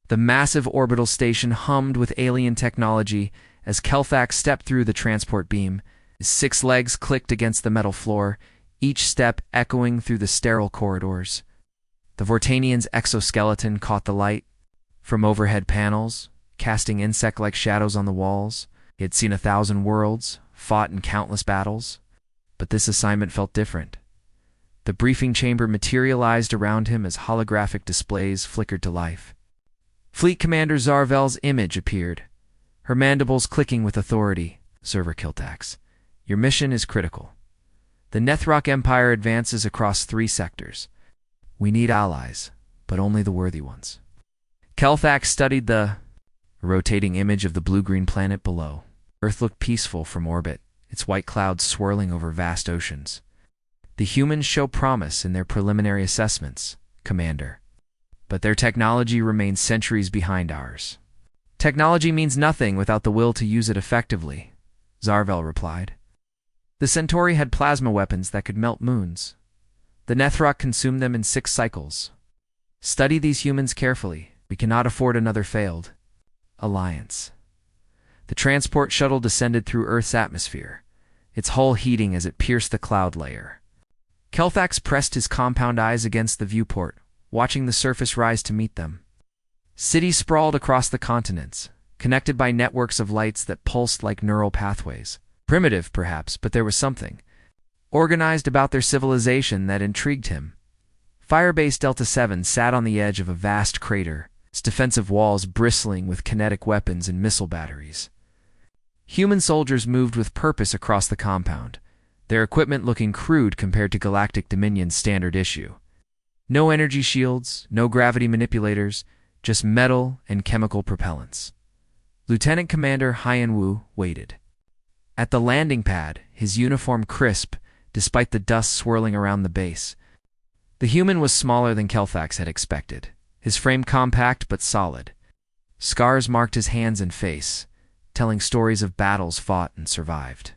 The massive orbital station hummed with alien technology as Kelthax stepped through the transport beam. His 6 legs clicked against the metal floor, each step echoing through the sterile corridors. The Vortanian's exoskeleton caught the light from overhead panels, casting insect-like shadows on the walls. He had seen 1,000 worlds, fought in countless battles, but this assignment felt different. The briefing chamber materialized around him as holographic displays flickered to life. Fleet Commander Zarvel's image appeared, her mandibles clicking with authority. Server Kelthax, your mission is critical. The Nethrok Empire advances across 3 sectors. We need allies, but only the worthy ones. Kelthax studied the rotating image of the blue-green planet below. Earth looked peaceful from orbit, its white clouds swirling over vast oceans. The humans show promise in their preliminary assessments, Commander. But their technology remains centuries behind ours. Technology means nothing without the will to use it effectively, Zarvel replied. The Centauri had plasma weapons that could melt moons. The Nethrok consumed them in 6 cycles. Study these humans carefully. We cannot afford another failed alliance. The transport shuttle descended through Earth's atmosphere, its hull heating as it pierced the cloud layer. Kelthax pressed his compound eyes against the viewport, watching the surface rise to meet them. Cities sprawled across the continents, connected by networks of lights that pulsed like neural pathways. Primitive, perhaps, but there was something organized about their civilization that intrigued him. Firebase Delta 7 sat on the edge of a vast crater, its defensive walls bristling with kinetic weapons and missile batteries. Human soldiers moved with purpose across the compound, their equipment looking crude compared to Galactic Dominion's standard issue. No energy shields, no gravity manipulators, just metal and chemical propellants. Lieutenant Commander Haiyan Wu waited. At the landing pad, his uniform crisp, despite the dust swirling around the base. The human was smaller than Kelthax had expected, his frame compact but solid. Scars marked his hands and face, telling stories of battles fought and survived.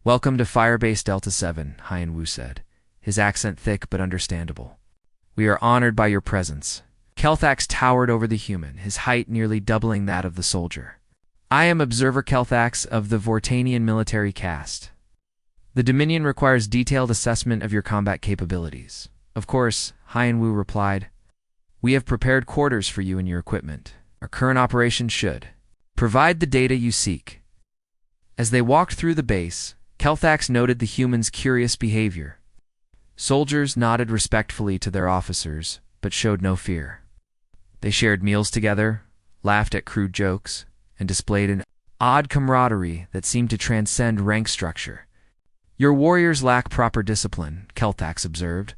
"Welcome to Firebase Delta 7, Haiyan Wu said, his accent thick but understandable. "We are honored by your presence." Kelthax towered over the human, his height nearly doubling that of the soldier. "I am Observer Kelthax of the Vortanian military caste. The Dominion requires detailed assessment of your combat capabilities." "Of course," Haiyan Wu replied. "We have prepared quarters for you and your equipment. Our current operation should provide the data you seek." As they walked through the base, Kelthax noted the humans' curious behavior. Soldiers nodded respectfully to their officers, but showed no fear. They shared meals together, laughed at crude jokes, and displayed an odd camaraderie that seemed to transcend rank structure. "Your warriors lack proper discipline," Kelthax observed.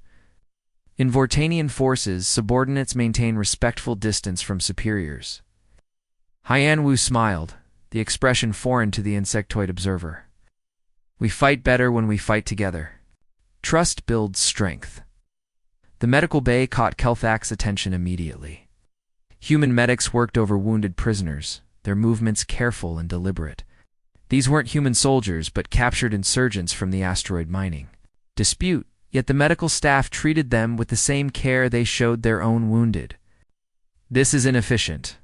"In Vortanian forces, subordinates maintain respectful distance from superiors." Haiyan Wu smiled, the expression foreign to the insectoid observer. "We fight better when we fight together. Trust builds strength." The medical bay caught Kelthax's attention immediately. Human medics worked over wounded prisoners, their movements careful and deliberate. These weren't human soldiers, but captured insurgents from the asteroid mining dispute, yet the medical staff treated them with the same care they showed their own wounded. "This is inefficient."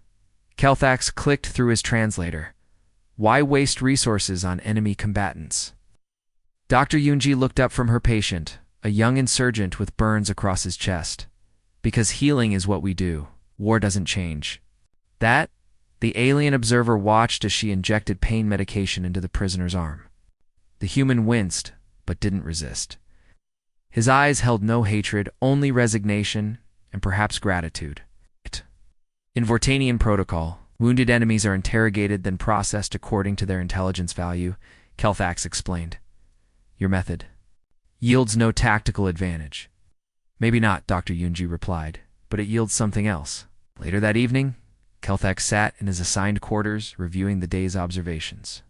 Kelthax clicked through his translator. "Why waste resources on enemy combatants?" Dr. Yunji looked up from her patient, a young insurgent with burns across his chest. "Because healing is what we do. War doesn't change." "That?" The alien observer watched as she injected pain medication into the prisoner's arm. The human winced, but didn't resist. His eyes held no hatred, only resignation and perhaps gratitude. In Vortanian protocol, wounded enemies are interrogated then processed according to their intelligence value, Kelthax explained. "Your method yields no tactical advantage." "Maybe not," Dr. Yunji replied, "but it yields something else." Later that evening, Kelthax sat in his assigned quarters, reviewing the day's observations.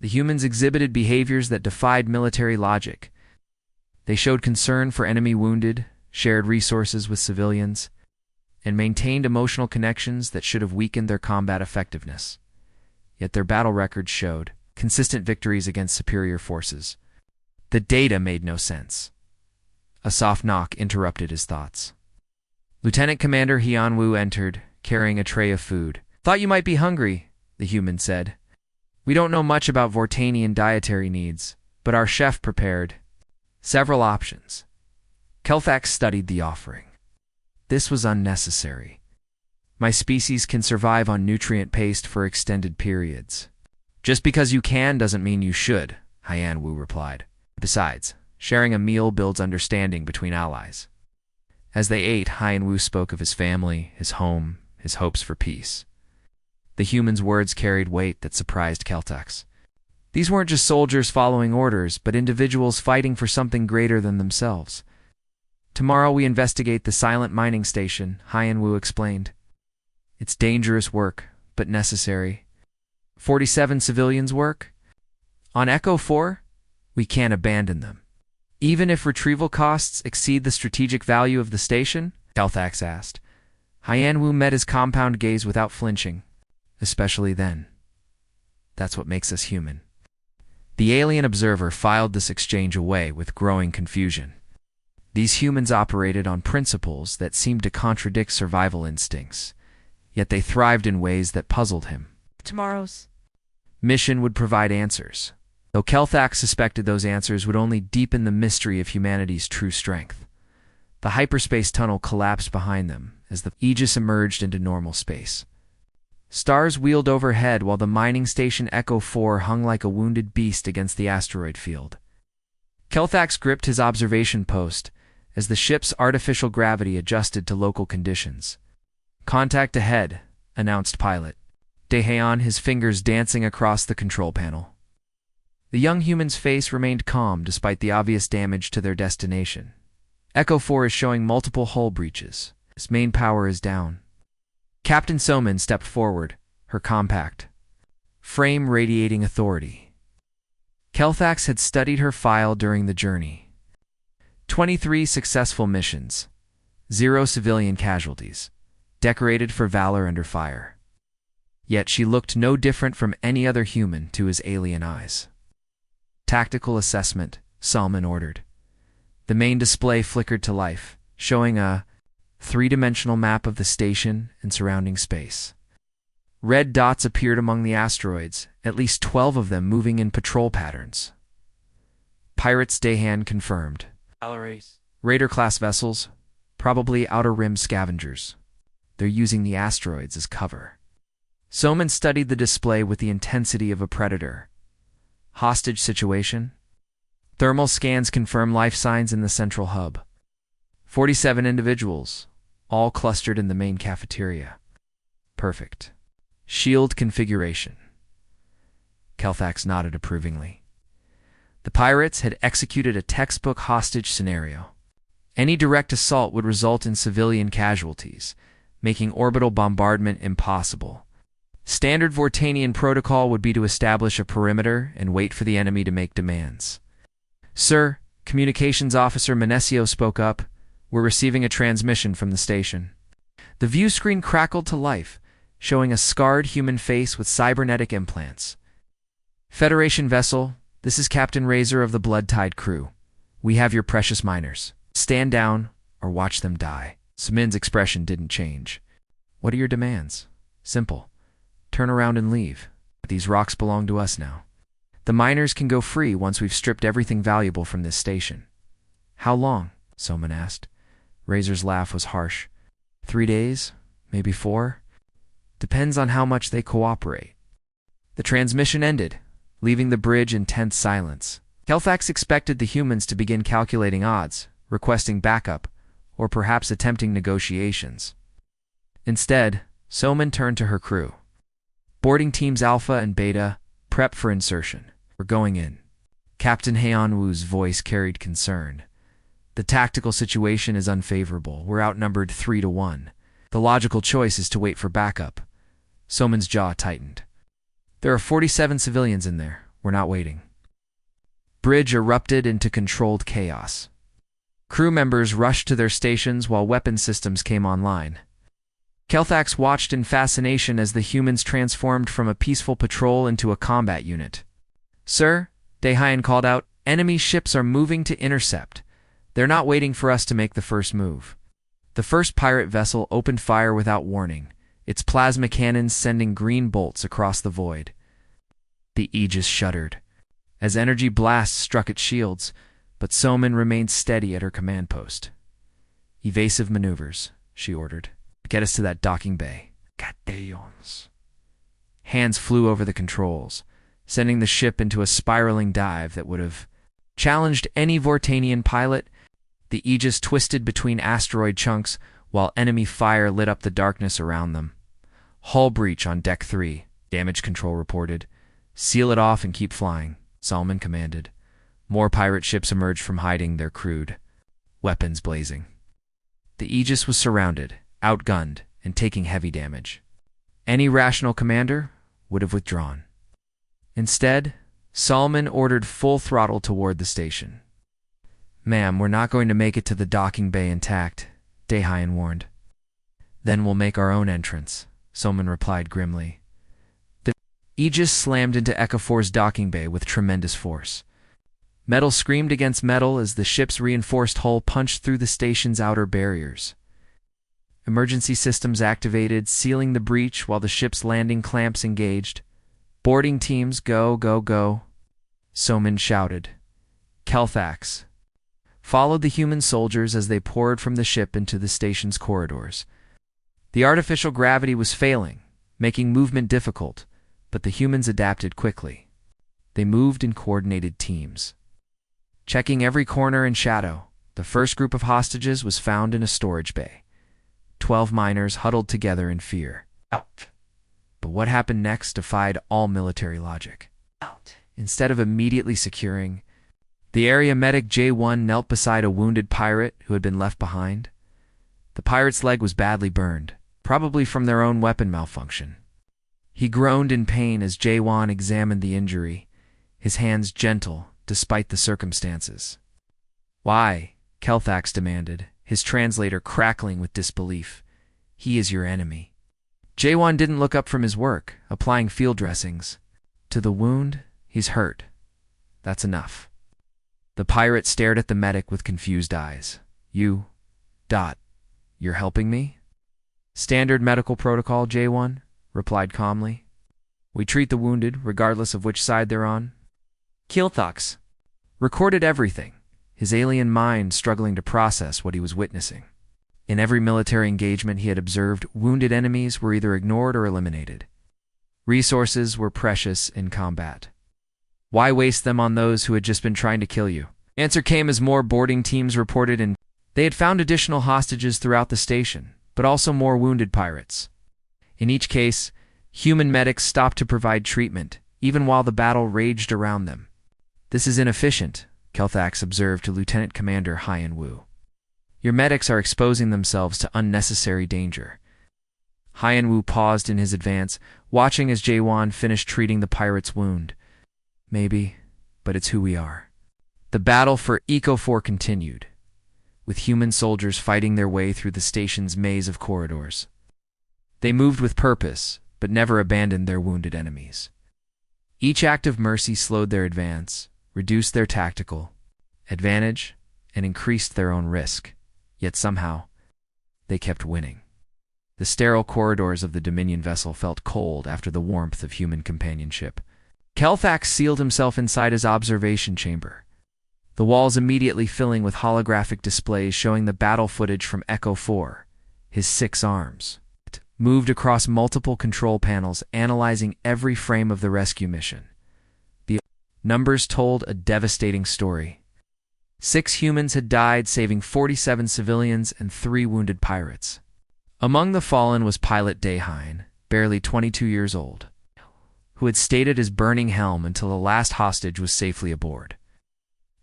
The humans exhibited behaviors that defied military logic. They showed concern for enemy wounded, shared resources with civilians, and maintained emotional connections that should have weakened their combat effectiveness. Yet their battle records showed consistent victories against superior forces. The data made no sense. A soft knock interrupted his thoughts. Lieutenant Commander Haiyan Wu entered, carrying a tray of food. "Thought you might be hungry," the human said. "We don't know much about Vortanian dietary needs, but our chef prepared several options." Kelfax studied the offering. This was unnecessary. "My species can survive on nutrient paste for extended periods." "Just because you can doesn't mean you should," Hyan Wu replied. "Besides, sharing a meal builds understanding between allies." As they ate, Hyan Wu spoke of his family, his home, his hopes for peace. The human's words carried weight that surprised Keltax. These weren't just soldiers following orders, but individuals fighting for something greater than themselves. "Tomorrow we investigate the silent mining station," Hyan Wu explained. "It's dangerous work, but necessary." 47 civilians work? On Echo 4? We can't abandon them. "Even if retrieval costs exceed the strategic value of the station?" Kelthax asked. Hyan Wu met his compound gaze without flinching. "Especially then. That's what makes us human." The alien observer filed this exchange away with growing confusion. These humans operated on principles that seemed to contradict survival instincts, yet they thrived in ways that puzzled him. Tomorrow's mission would provide answers, though Kelthax suspected those answers would only deepen the mystery of humanity's true strength. The hyperspace tunnel collapsed behind them as the Aegis emerged into normal space. Stars wheeled overhead while the mining station Echo 4 hung like a wounded beast against the asteroid field. Kelthax gripped his observation post as the ship's artificial gravity adjusted to local conditions. "Contact ahead," announced pilot Daehaeon, his fingers dancing across the control panel. The young human's face remained calm despite the obvious damage to their destination. "Echo 4 is showing multiple hull breaches. Its main power is down." Captain Soman stepped forward, her compact frame radiating authority. Kelthax had studied her file during the journey. 23 successful missions, 0 civilian casualties, decorated for valor under fire. Yet she looked no different from any other human to his alien eyes. "Tactical assessment," Salman ordered. The main display flickered to life, showing a three-dimensional map of the station and surrounding space. Red dots appeared among the asteroids, at least 12 of them moving in patrol patterns. Pirates, Daehan confirmed. Raider-class vessels, probably Outer Rim scavengers. They're using the asteroids as cover. Soman studied the display with the intensity of a predator. Hostage situation? Thermal scans confirm life signs in the central hub. 47 individuals, all clustered in the main cafeteria. Perfect. Shield configuration. Kelthax nodded approvingly. The pirates had executed a textbook hostage scenario. Any direct assault would result in civilian casualties, making orbital bombardment impossible. Standard Vortanian protocol would be to establish a perimeter and wait for the enemy to make demands. "Sir," Communications Officer Menesio spoke up, "we're receiving a transmission from the station." The view screen crackled to life, showing a scarred human face with cybernetic implants. "Federation vessel, this is Captain Razor of the Blood Tide crew. We have your precious miners. Stand down or watch them die." Samin's expression didn't change. "What are your demands?" "Simple. Turn around and leave. These rocks belong to us now. The miners can go free once we've stripped everything valuable from this station." "How long?" Soman asked. Razor's laugh was harsh. 3 days? Maybe 4? Depends on how much they cooperate." The transmission ended, leaving the bridge in tense silence. Kelthax expected the humans to begin calculating odds, requesting backup, or perhaps attempting negotiations. Instead, Soman turned to her crew. "Boarding teams Alpha and Beta, prep for insertion. We're going in." Captain Hyan Wu's voice carried concern. "The tactical situation is unfavorable. We're outnumbered 3-1. The logical choice is to wait for backup." Soman's jaw tightened. "There are 47 civilians in there. We're not waiting." Bridge erupted into controlled chaos. Crew members rushed to their stations while weapon systems came online. Kelthax watched in fascination as the humans transformed from a peaceful patrol into a combat unit. "Sir," Daehaeon called out, "enemy ships are moving to intercept. They're not waiting for us to make the first move." The first pirate vessel opened fire without warning, its plasma cannons sending green bolts across the void. The Aegis shuddered as energy blasts struck its shields, but Soman remained steady at her command post. "Evasive maneuvers," she ordered. "Get us to that docking bay." Cateons. Hands flew over the controls, sending the ship into a spiraling dive that would have challenged any Vortanian pilot. The Aegis twisted between asteroid chunks while enemy fire lit up the darkness around them. "Hull breach on Deck 3, damage control reported. Seal it off and keep flying," Solomon commanded. More pirate ships emerged from hiding, their crude weapons blazing. The Aegis was surrounded, outgunned, and taking heavy damage. Any rational commander would have withdrawn. Instead, Solomon ordered full throttle toward the station. "Ma'am, we're not going to make it to the docking bay intact," Daehan warned. "Then we'll make our own entrance," Solomon replied grimly. The Aegis slammed into Ekafor's docking bay with tremendous force. Metal screamed against metal as the ship's reinforced hull punched through the station's outer barriers. Emergency systems activated, sealing the breach while the ship's landing clamps engaged. "Boarding teams, go, go, go," Soman shouted. Kelthax followed the human soldiers as they poured from the ship into the station's corridors. The artificial gravity was failing, making movement difficult, but the humans adapted quickly. They moved in coordinated teams. Checking every corner and shadow, the first group of hostages was found in a storage bay. 12 miners huddled together in fear. Out. But what happened next defied all military logic. Out. Instead of immediately securing, the area medic J1 knelt beside a wounded pirate who had been left behind. The pirate's leg was badly burned, probably from their own weapon malfunction. He groaned in pain as J1 examined the injury, his hands gentle despite the circumstances. "Why?" Kelthax demanded, his translator crackling with disbelief. "He is your enemy." J1 didn't look up from his work, applying field dressings. "To the wound, he's hurt. That's enough." The pirate stared at the medic with confused eyes. You're helping me?" "Standard medical protocol, J1, replied calmly. "We treat the wounded, regardless of which side they're on." Kelthax recorded everything, his alien mind struggling to process what he was witnessing. In every military engagement he had observed, wounded enemies were either ignored or eliminated. Resources were precious in combat. Why waste them on those who had just been trying to kill you? Answer came as more boarding teams reported in. They had found additional hostages throughout the station, but also more wounded pirates. In each case, human medics stopped to provide treatment, even while the battle raged around them. "This is inefficient," Kelthax observed to Lieutenant Commander Hyan Wu. "Your medics are exposing themselves to unnecessary danger." Hyan Wu paused in his advance, watching as Jaewon finished treating the pirate's wound. "Maybe, but it's who we are." The battle for Eco-4 continued, with human soldiers fighting their way through the station's maze of corridors. They moved with purpose, but never abandoned their wounded enemies. Each act of mercy slowed their advance, reduced their tactical advantage, and increased their own risk. Yet somehow, they kept winning. The sterile corridors of the Dominion vessel felt cold after the warmth of human companionship. Kelthax sealed himself inside his observation chamber, the walls immediately filling with holographic displays showing the battle footage from Echo 4, his 6 arms. It moved across multiple control panels, analyzing every frame of the rescue mission. The numbers told a devastating story. 6 humans had died, saving 47 civilians and 3 wounded pirates. Among the fallen was pilot Daehan, barely 22 years old, who had stayed at his burning helm until the last hostage was safely aboard.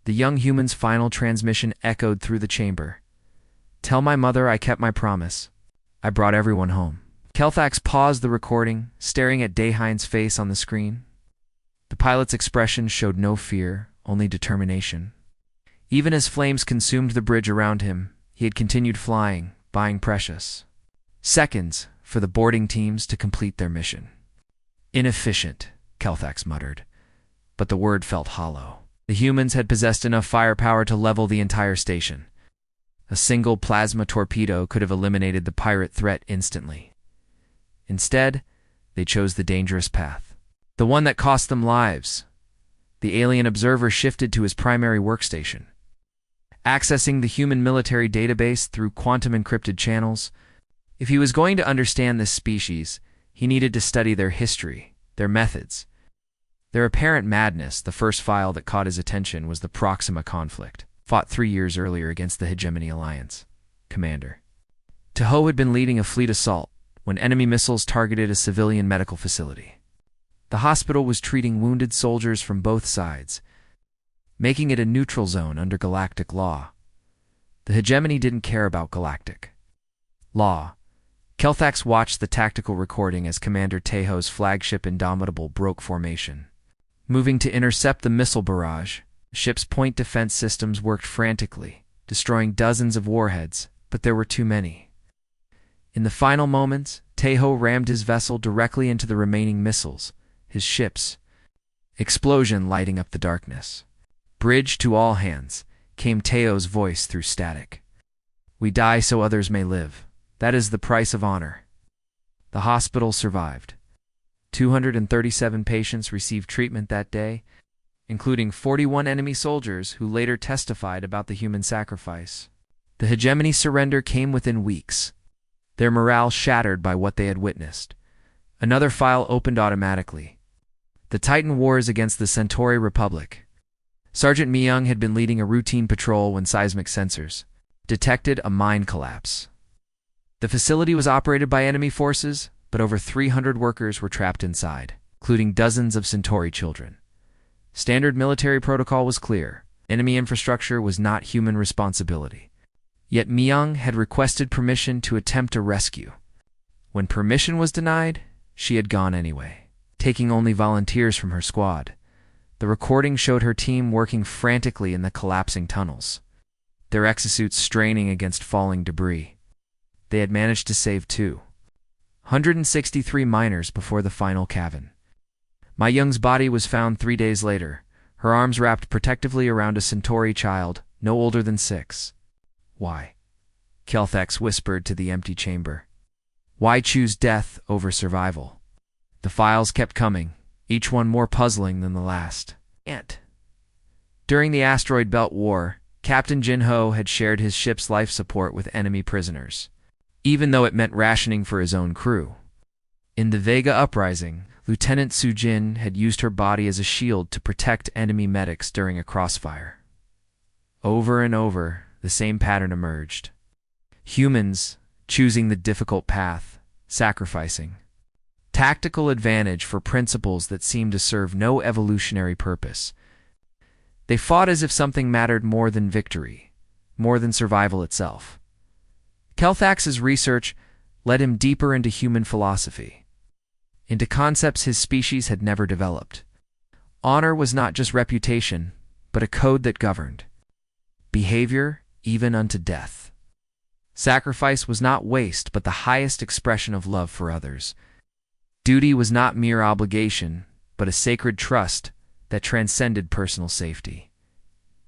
The young human's final transmission echoed through the chamber. "Tell my mother I kept my promise. I brought everyone home." Kelthax paused the recording, staring at Daehan's face on the screen. The pilot's expression showed no fear, only determination. Even as flames consumed the bridge around him, he had continued flying, buying precious seconds for the boarding teams to complete their mission. "Inefficient," Kelthax muttered, but the word felt hollow. The humans had possessed enough firepower to level the entire station. A single plasma torpedo could have eliminated the pirate threat instantly. Instead, they chose the dangerous path. The one that cost them lives. The alien observer shifted to his primary workstation. Accessing the human military database through quantum-encrypted channels, if he was going to understand this species, he needed to study their history, their methods. Their apparent madness. The first file that caught his attention was the Proxima conflict, fought 3 years earlier against the Hegemony Alliance. Commander Tahoe had been leading a fleet assault when enemy missiles targeted a civilian medical facility. The hospital was treating wounded soldiers from both sides, making it a neutral zone under galactic law. The Hegemony didn't care about galactic law. Kelthax watched the tactical recording as Commander Tahoe's flagship Indomitable broke formation. Moving to intercept the missile barrage, the ship's point defense systems worked frantically, destroying dozens of warheads, but there were too many. In the final moments, Tahoe rammed his vessel directly into the remaining missiles, his ship's explosion lighting up the darkness. "Bridge to all hands," came Tahoe's voice through static. "We die so others may live. That is the price of honor." The hospital survived. 237 patients received treatment that day, including 41 enemy soldiers who later testified about the human sacrifice. The Hegemony surrender came within weeks, their morale shattered by what they had witnessed. Another file opened automatically. The Titan Wars against the Centauri Republic. Sergeant Myung had been leading a routine patrol when seismic sensors detected a mine collapse. The facility was operated by enemy forces, but over 300 workers were trapped inside, including dozens of Centauri children. Standard military protocol was clear. Enemy infrastructure was not human responsibility. Yet Myung had requested permission to attempt a rescue. When permission was denied, she had gone anyway, taking only volunteers from her squad. The recording showed her team working frantically in the collapsing tunnels, their exosuits straining against falling debris. They had managed to save 263 miners before the final cavern. Myung's body was found 3 days later, her arms wrapped protectively around a Centauri child, no older than 6. "Why?" Kelthax whispered to the empty chamber. "Why choose death over survival?" The files kept coming, each one more puzzling than the last. During the Asteroid Belt War, Captain Jin-ho had shared his ship's life support with enemy prisoners, even though it meant rationing for his own crew. In the Vega Uprising, Lieutenant Sujin had used her body as a shield to protect enemy medics during a crossfire. Over and over, the same pattern emerged. Humans choosing the difficult path, sacrificing tactical advantage for principles that seemed to serve no evolutionary purpose. They fought as if something mattered more than victory, more than survival itself. Kelthax's research led him deeper into human philosophy, into concepts his species had never developed. Honor was not just reputation, but a code that governed behavior even unto death. Sacrifice was not waste, but the highest expression of love for others. Duty was not mere obligation, but a sacred trust that transcended personal safety.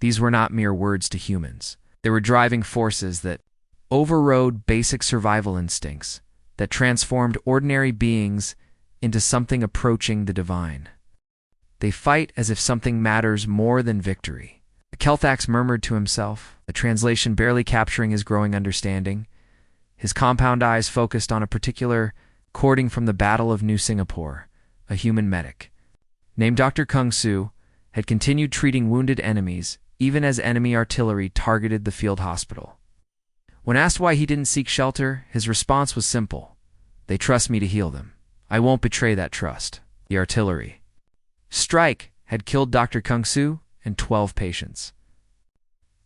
These were not mere words to humans. They were driving forces that overrode basic survival instincts, that transformed ordinary beings into something approaching the divine. They fight as if something matters more than victory. Kelthax murmured to himself, a translation barely capturing his growing understanding. His compound eyes focused on a particular recording from the Battle of New Singapore. A human medic, named Dr. Kung Su, had continued treating wounded enemies, even as enemy artillery targeted the field hospital. When asked why he didn't seek shelter, his response was simple. "They trust me to heal them. I won't betray that trust." The artillery strike had killed Dr. Kung Su and 12 patients.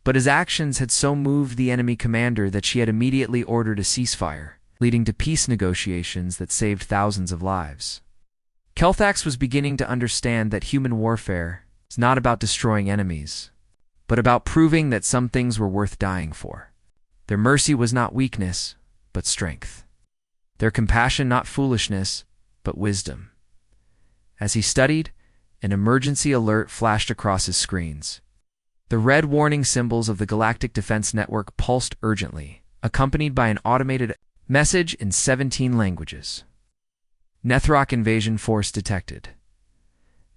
But his actions had so moved the enemy commander that she had immediately ordered a ceasefire, leading to peace negotiations that saved thousands of lives. Kelthax was beginning to understand that human warfare is not about destroying enemies, but about proving that some things were worth dying for. Their mercy was not weakness, but strength. Their compassion not foolishness, but wisdom. As he studied, an emergency alert flashed across his screens. The red warning symbols of the Galactic Defense Network pulsed urgently, accompanied by an automated message in 17 languages. Nethrok invasion force detected.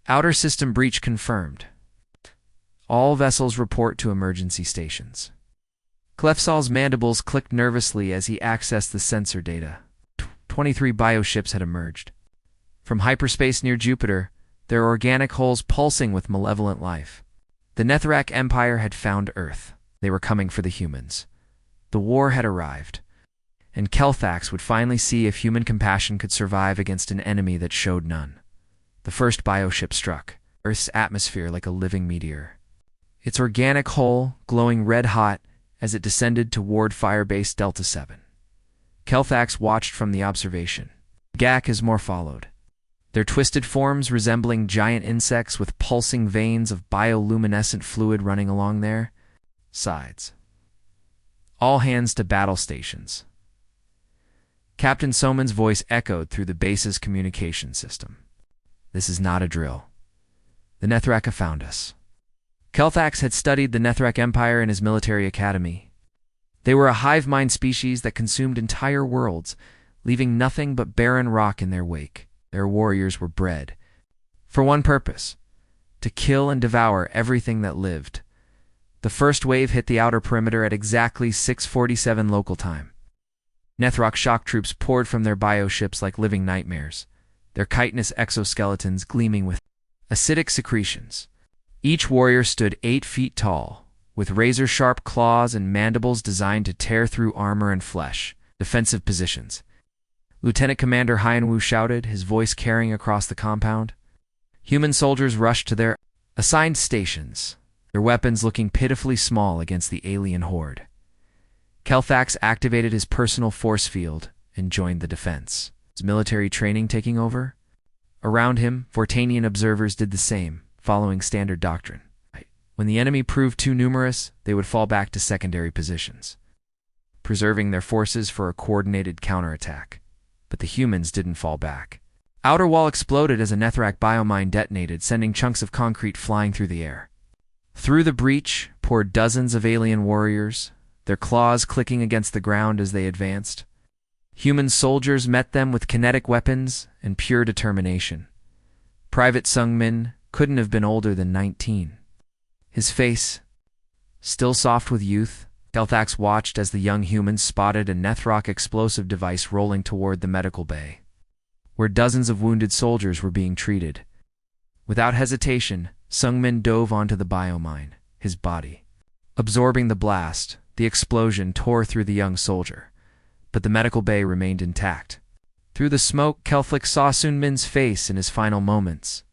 Outer system breach confirmed. All vessels report to emergency stations. Clefsal's mandibles clicked nervously as he accessed the sensor data. 23 bioships had emerged. From hyperspace near Jupiter, their organic hulls pulsing with malevolent life. The Netherrack Empire had found Earth. They were coming for the humans. The war had arrived, and Kelthax would finally see if human compassion could survive against an enemy that showed none. The first bioship struck Earth's atmosphere like a living meteor. Its organic hull glowing red-hot as it descended toward Firebase Delta 7. Kelthax watched from the observation. Gak as more followed. Their twisted forms resembling giant insects with pulsing veins of bioluminescent fluid running along their sides. All hands to battle stations. Captain Soman's voice echoed through the base's communication system. This is not a drill. The Nethraka found us. Kelthax had studied the Nethrrak Empire in his military academy. They were a hive mind species that consumed entire worlds, leaving nothing but barren rock in their wake. Their warriors were bred for one purpose: to kill and devour everything that lived. The first wave hit the outer perimeter at exactly 6:47 local time. Nethrok shock troops poured from their bioships like living nightmares, their chitinous exoskeletons gleaming with acidic secretions. Each warrior stood 8 feet tall, with razor-sharp claws and mandibles designed to tear through armor and flesh. Defensive positions. Lieutenant Commander Hyanwu shouted, his voice carrying across the compound. Human soldiers rushed to their assigned stations, their weapons looking pitifully small against the alien horde. Kelthax activated his personal force field and joined the defense. His military training taking over? Around him, Vortanian observers did the same, following standard doctrine. When the enemy proved too numerous, they would fall back to secondary positions, preserving their forces for a coordinated counterattack. But the humans didn't fall back. Outer wall exploded as a Nethrrak biomine detonated, sending chunks of concrete flying through the air. Through the breach poured dozens of alien warriors, their claws clicking against the ground as they advanced. Human soldiers met them with kinetic weapons and pure determination. Private Sungmin couldn't have been older than 19. His face, still soft with youth, Kelthax watched as the young humans spotted a Nethrok explosive device rolling toward the medical bay, where dozens of wounded soldiers were being treated. Without hesitation, Sungmin dove onto the biomine, his body absorbing the blast. The explosion tore through the young soldier, but the medical bay remained intact. Through the smoke, Kelflick saw Sunmin's face in his final moments.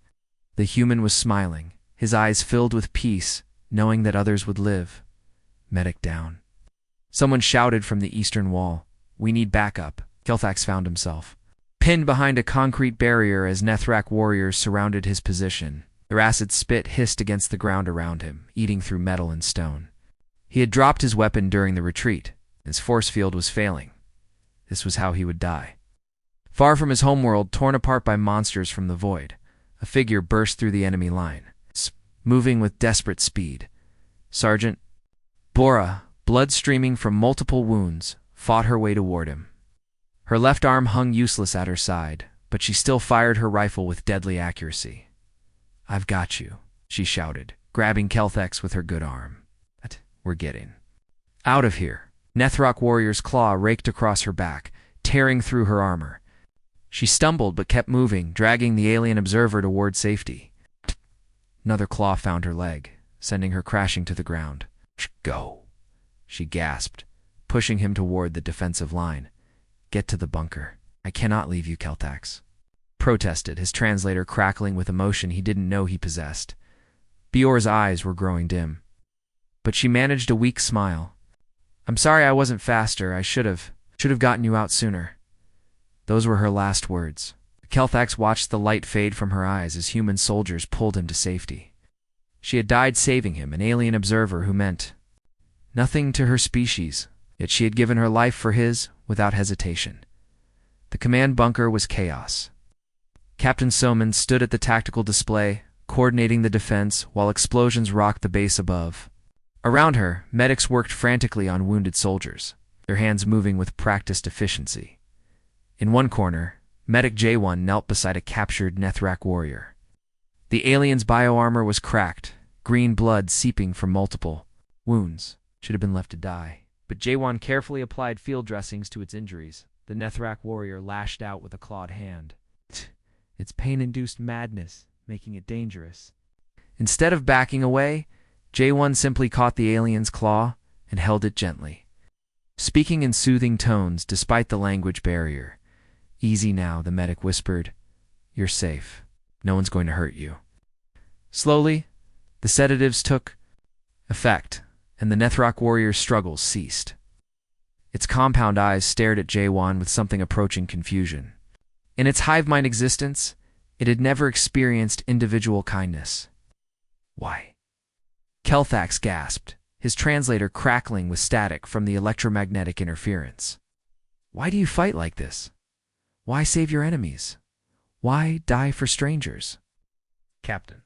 The human was smiling, his eyes filled with peace, knowing that others would live. Medic down. Someone shouted from the eastern wall, "We need backup." Kelthax found himself pinned behind a concrete barrier as Nethrrak warriors surrounded his position. Their acid spit hissed against the ground around him, eating through metal and stone. He had dropped his weapon during the retreat. His force field was failing. This was how he would die. Far from his homeworld, torn apart by monsters from the void, a figure burst through the enemy line, moving with desperate speed. Sergeant Bora, blood streaming from multiple wounds, fought her way toward him. Her left arm hung useless at her side, but she still fired her rifle with deadly accuracy. "I've got you," she shouted, grabbing Kelthax with her good arm. "We're getting out of here." Nethrok warrior's claw raked across her back, tearing through her armor. She stumbled but kept moving, dragging the alien observer toward safety. Another claw found her leg, sending her crashing to the ground. "Go," she gasped, pushing him toward the defensive line. "Get to the bunker. I cannot leave you," Kelthax protested, his translator crackling with emotion he didn't know he possessed. Bior's eyes were growing dim, but she managed a weak smile. "I'm sorry I wasn't faster. I should have gotten you out sooner." Those were her last words. Kelthax watched the light fade from her eyes as human soldiers pulled him to safety. She had died saving him, an alien observer who meant nothing to her species, yet she had given her life for his without hesitation. The command bunker was chaos. Captain Soman stood at the tactical display, coordinating the defense while explosions rocked the base above. Around her, medics worked frantically on wounded soldiers, their hands moving with practiced efficiency. In one corner, Medic J1 knelt beside a captured Nethrak warrior. The alien's bioarmor was cracked, green blood seeping from multiple wounds. Should have been left to die. But J1 carefully applied field dressings to its injuries. The Nethrak warrior lashed out with a clawed hand. Its pain-induced madness, making it dangerous. Instead of backing away, J1 simply caught the alien's claw and held it gently, speaking in soothing tones despite the language barrier. "Easy now," the medic whispered. "You're safe. No one's going to hurt you." Slowly, the sedatives took effect, and the Nethrak warrior's struggles ceased. Its compound eyes stared at J1 with something approaching confusion. In its hive-mind existence, it had never experienced individual kindness. "Why?" Kelthax gasped, his translator crackling with static from the electromagnetic interference. "Why do you fight like this? Why save your enemies? Why die for strangers?" "Captain."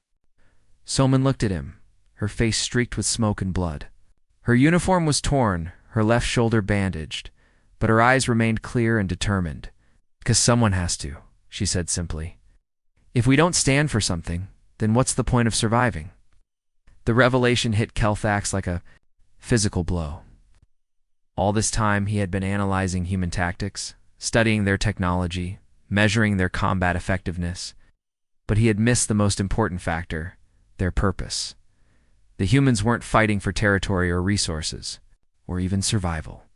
Soman looked at him, her face streaked with smoke and blood. Her uniform was torn, her left shoulder bandaged, but her eyes remained clear and determined. "'Cause someone has to," she said simply. "If we don't stand for something, then what's the point of surviving?" The revelation hit Kelthax like a physical blow. All this time he had been analyzing human tactics, studying their technology, measuring their combat effectiveness, but he had missed the most important factor, their purpose. The humans weren't fighting for territory or resources, or even survival.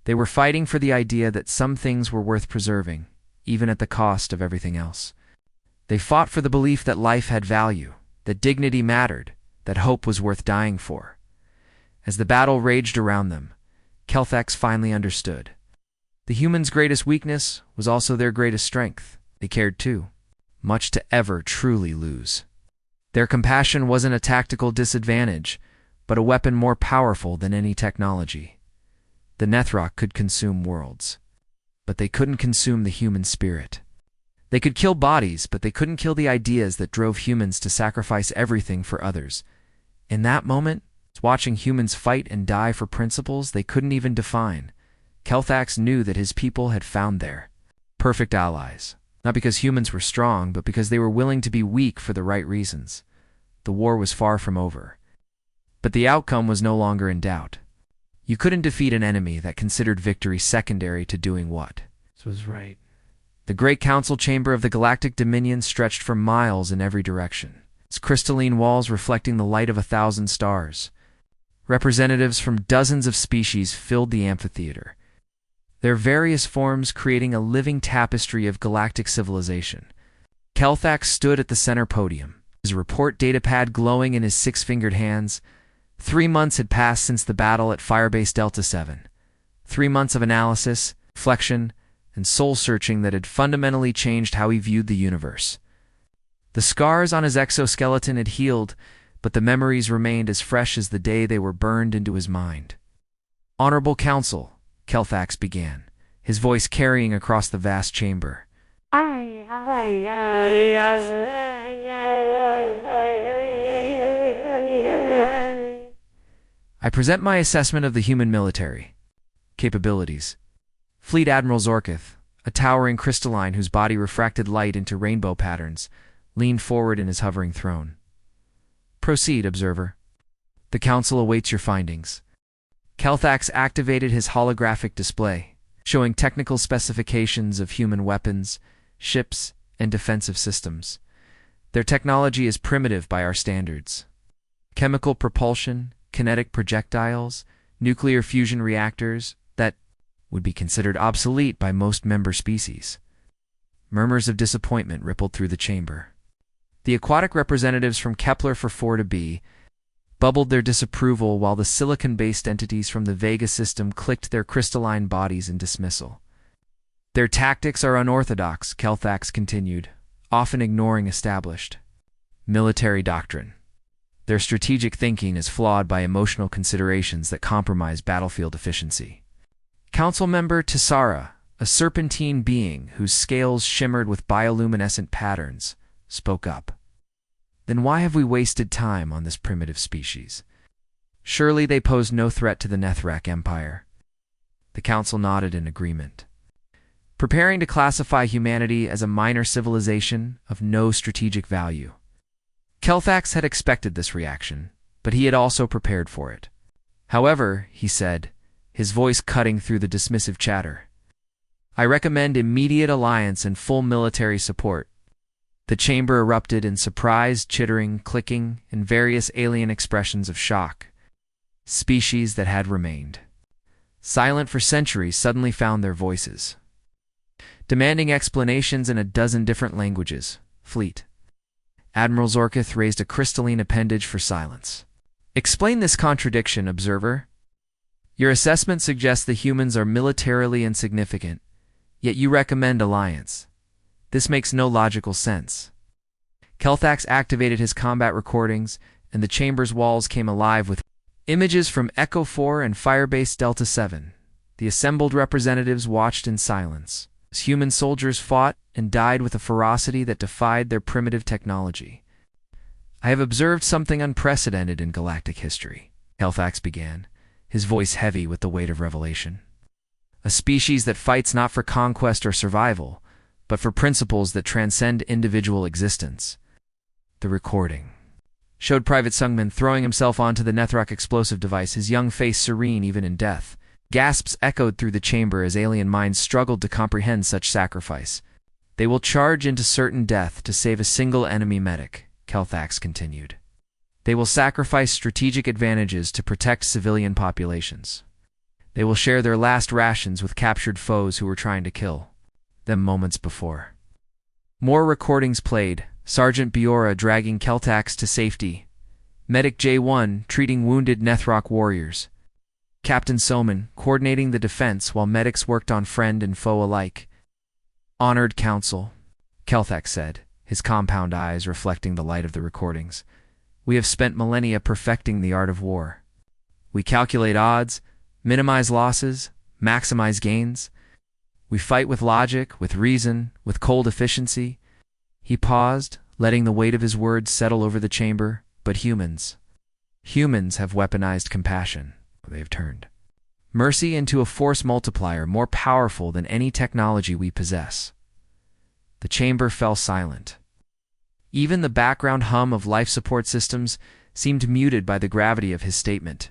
They were fighting for the idea that some things were worth preserving, even at the cost of everything else. They fought for the belief that life had value, that dignity mattered, that hope was worth dying for. As the battle raged around them, Kelthax finally understood. The humans' greatest weakness was also their greatest strength. They cared too much to ever truly lose. Their compassion wasn't a tactical disadvantage, but a weapon more powerful than any technology. The Nethrak could consume worlds, but they couldn't consume the human spirit. They could kill bodies, but they couldn't kill the ideas that drove humans to sacrifice everything for others. In that moment, watching humans fight and die for principles they couldn't even define, Kelthax knew that his people had found their perfect allies. Not because humans were strong, but because they were willing to be weak for the right reasons. The war was far from over. But the outcome was no longer in doubt. You couldn't defeat an enemy that considered victory secondary to doing what? This was right. The great council chamber of the Galactic Dominion stretched for miles in every direction, its crystalline walls reflecting the light of 1,000 stars. Representatives from dozens of species filled the amphitheater, their various forms creating a living tapestry of galactic civilization. Kelthax stood at the center podium, his report datapad glowing in his 6-fingered hands. 3 months had passed since the battle at Firebase Delta 7. 3 months of analysis, reflection, and soul-searching that had fundamentally changed how he viewed the universe. The scars on his exoskeleton had healed, but the memories remained as fresh as the day they were burned into his mind. "Honorable Council," Kelthax began, his voice carrying across the vast chamber. "I present my assessment of the human military capabilities. Fleet Admiral Zorkith, a towering crystalline whose body refracted light into rainbow patterns, leaned forward in his hovering throne. Proceed, observer. The council awaits your findings." Kelthax activated his holographic display, showing technical specifications of human weapons, ships, and defensive systems. Their technology is primitive by our standards. Chemical propulsion, kinetic projectiles, nuclear fusion reactors that would be considered obsolete by most member species. Murmurs of disappointment rippled through the chamber. The aquatic representatives from Kepler for 4 to B bubbled their disapproval while the silicon-based entities from the Vega system clicked their crystalline bodies in dismissal. "Their tactics are unorthodox," Kelthax continued, often ignoring established military doctrine. "Their strategic thinking is flawed by emotional considerations that compromise battlefield efficiency." Council member Tessara, a serpentine being whose scales shimmered with bioluminescent patterns, spoke up. "Then why have we wasted time on this primitive species? Surely they pose no threat to the Nethrak Empire." The council nodded in agreement. preparing to classify humanity as a minor civilization of no strategic value. Kelthax had expected this reaction, but he had also prepared for it. However, he said, his voice cutting through the dismissive chatter, I recommend immediate alliance and full military support. The chamber erupted in surprise, chittering, clicking, and various alien expressions of shock. Species that had remained silent for centuries suddenly found their voices, demanding explanations in a dozen different languages. Fleet. Admiral Zorkith raised a crystalline appendage for silence. Explain this contradiction, observer. Your assessment suggests the humans are militarily insignificant, yet you recommend alliance. This makes no logical sense. Kelthax activated his combat recordings, and the chamber's walls came alive with images from Echo 4 and Firebase Delta 7. The assembled representatives watched in silence as human soldiers fought and died with a ferocity that defied their primitive technology. I have observed something unprecedented in galactic history, Kelthax began, his voice heavy with the weight of revelation. A species that fights not for conquest or survival, but for principles that transcend individual existence. The recording showed Private Sungman throwing himself onto the Nethrok explosive device, his young face serene even in death. Gasps echoed through the chamber as alien minds struggled to comprehend such sacrifice. They will charge into certain death to save a single enemy medic, Kelthax continued. They will sacrifice strategic advantages to protect civilian populations. They will share their last rations with captured foes who were trying to kill them moments before. More recordings played, Sergeant Biora dragging Kelthax to safety, Medic J1 treating wounded Nethrok warriors, Captain Soman coordinating the defense while medics worked on friend and foe alike. Honored Council, Kelthax said, his compound eyes reflecting the light of the recordings. We have spent millennia perfecting the art of war. We calculate odds, minimize losses, maximize gains. We fight with logic, with reason, with cold efficiency. He paused, letting the weight of his words settle over the chamber. But humans have weaponized compassion. They have turned mercy into a force multiplier more powerful than any technology we possess. The chamber fell silent. Even the background hum of life support systems seemed muted by the gravity of his statement.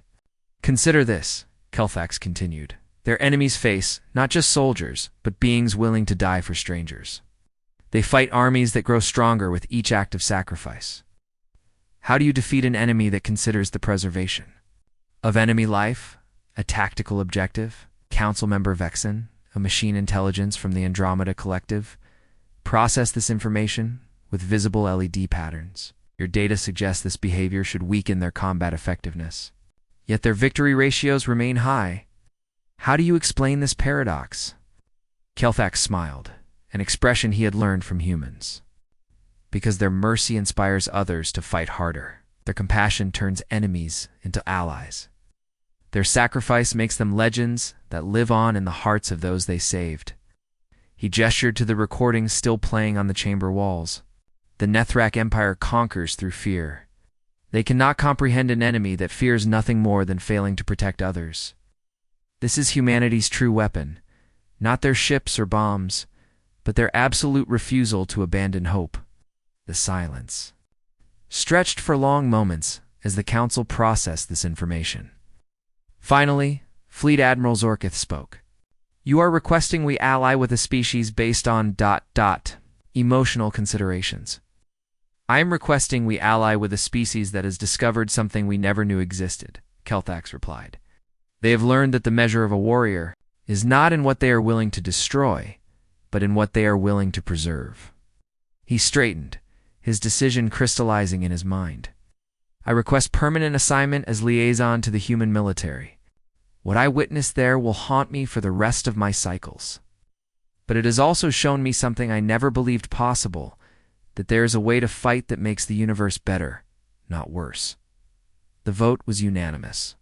Consider this, Kelthax continued. Their enemies face not just soldiers, but beings willing to die for strangers. They fight armies that grow stronger with each act of sacrifice. How do you defeat an enemy that considers the preservation of enemy life, a tactical objective? Council member Vexen, a machine intelligence from the Andromeda Collective, process this information with visible LED patterns. Your data suggests this behavior should weaken their combat effectiveness. Yet their victory ratios remain high. How do you explain this paradox? Kelthax smiled, an expression he had learned from humans. Because their mercy inspires others to fight harder. Their compassion turns enemies into allies. Their sacrifice makes them legends that live on in the hearts of those they saved. He gestured to the recordings still playing on the chamber walls. The Nethrok Empire conquers through fear. They cannot comprehend an enemy that fears nothing more than failing to protect others. This is humanity's true weapon, not their ships or bombs, but their absolute refusal to abandon hope. The silence stretched for long moments as the council processed this information. Finally, Fleet Admiral Zorkith spoke. You are requesting we ally with a species based on ... emotional considerations. I am requesting we ally with a species that has discovered something we never knew existed, Kelthax replied. They have learned that the measure of a warrior is not in what they are willing to destroy, but in what they are willing to preserve. He straightened, his decision crystallizing in his mind. I request permanent assignment as liaison to the human military. What I witnessed there will haunt me for the rest of my cycles. But it has also shown me something I never believed possible, that there is a way to fight that makes the universe better, not worse. The vote was unanimous.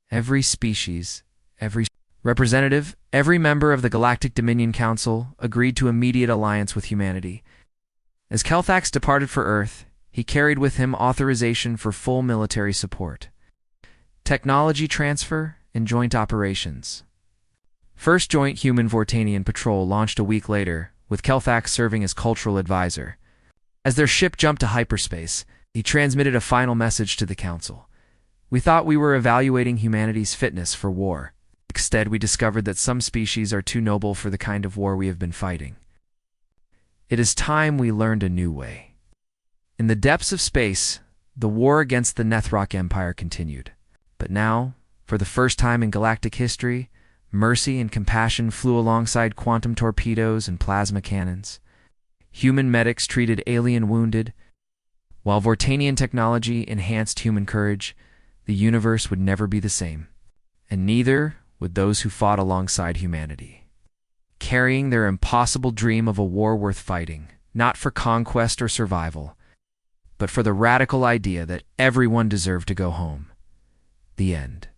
Every species, every representative, every member of the Galactic Dominion Council agreed to immediate alliance with humanity. As Kelthax departed for Earth, he carried with him authorization for full military support, technology transfer, and joint operations. First Joint Human Vortanian Patrol launched a week later, with Kelfax serving as cultural advisor. As their ship jumped to hyperspace, he transmitted a final message to the Council. We thought we were evaluating humanity's fitness for war. Instead, we discovered that some species are too noble for the kind of war we have been fighting. It is time we learned a new way. In the depths of space, the war against the Nethrok Empire continued. But now, for the first time in galactic history, mercy and compassion flew alongside quantum torpedoes and plasma cannons. Human medics treated alien wounded. While Vortanian technology enhanced human courage, the universe would never be the same. And neither would those who fought alongside humanity, carrying their impossible dream of a war worth fighting, not for conquest or survival, but for the radical idea that everyone deserved to go home. The end.